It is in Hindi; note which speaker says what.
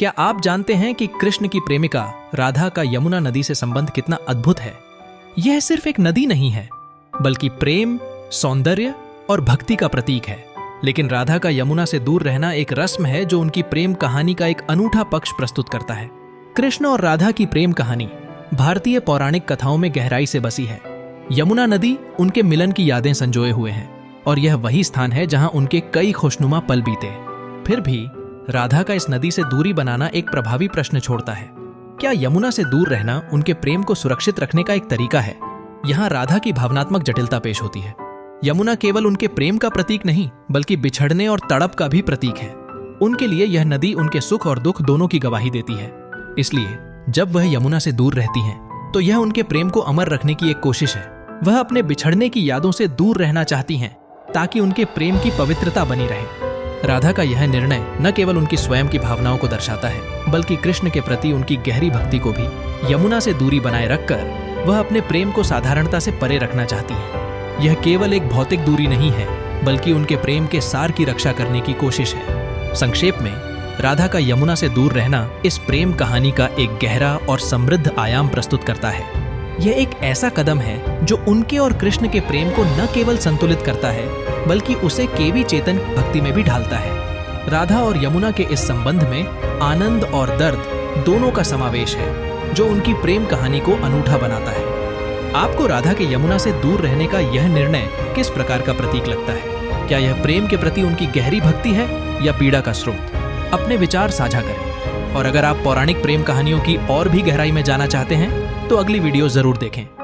Speaker 1: क्या आप जानते हैं कि कृष्ण की प्रेमिका राधा का यमुना नदी से संबंध कितना अद्भुत है? यह सिर्फ एक नदी नहीं है, बल्कि प्रेम, सौंदर्य और भक्ति का प्रतीक है। लेकिन राधा का यमुना से दूर रहना एक रस्म है जो उनकी प्रेम कहानी का एक अनूठा पक्ष प्रस्तुत करता है। कृष्ण और राधा की प्रेम कहानी भारतीय पौराणिक कथाओं में गहराई से बसी है। यमुना नदी उनके मिलन की यादें संजोए हुए हैं और यह वही स्थान है जहां उनके कई खुशनुमा पल बीते। फिर भी राधा का इस नदी से दूरी बनाना एक प्रभावी प्रश्न छोड़ता है। क्या यमुना से दूर रहना उनके प्रेम को सुरक्षित रखने का एक तरीका है? यहाँ राधा की भावनात्मक जटिलता पेश होती है। यमुना केवल उनके प्रेम का प्रतीक नहीं, बल्कि बिछड़ने और तड़प का भी प्रतीक है। उनके लिए यह नदी उनके सुख और दुख दोनों की गवाही देती है। इसलिए जब वह यमुना से दूर रहती हैं, तो यह उनके प्रेम को अमर रखने की एक कोशिश है। वह अपने बिछड़ने की यादों से दूर रहना चाहती हैं, ताकि उनके प्रेम की पवित्रता बनी रहे। राधा का यह निर्णय न केवल उनकी स्वयं की भावनाओं को दर्शाता है, बल्कि कृष्ण के प्रति उनकी गहरी भक्ति को भी। यमुना से दूरी बनाए रखकर वह अपने प्रेम को साधारणता से परे रखना चाहती हैं। यह केवल एक भौतिक दूरी नहीं है, बल्कि उनके प्रेम के सार की रक्षा करने की कोशिश है। संक्षेप में, राधा का यमुना से दूर रहना इस प्रेम कहानी का एक गहरा और समृद्ध आयाम प्रस्तुत करता है। यह एक ऐसा कदम है जो उनके और कृष्ण के प्रेम को न केवल संतुलित करता है, बल्कि उसे केवी चेतन भक्ति में भी ढालता है। राधा और यमुना के इस संबंध में आनंद और दर्द दोनों का समावेश है, जो उनकी प्रेम कहानी को अनूठा बनाता है। आपको राधा के यमुना से दूर रहने का यह निर्णय किस प्रकार का प्रतीक लगता है? क्या यह प्रेम के प्रति उनकी गहरी भक्ति है या पीड़ा का स्रोत? अपने विचार साझा करें। और अगर आप पौराणिक प्रेम कहानियों की और भी गहराई में जाना चाहते हैं, तो अगली वीडियो जरूर देखें।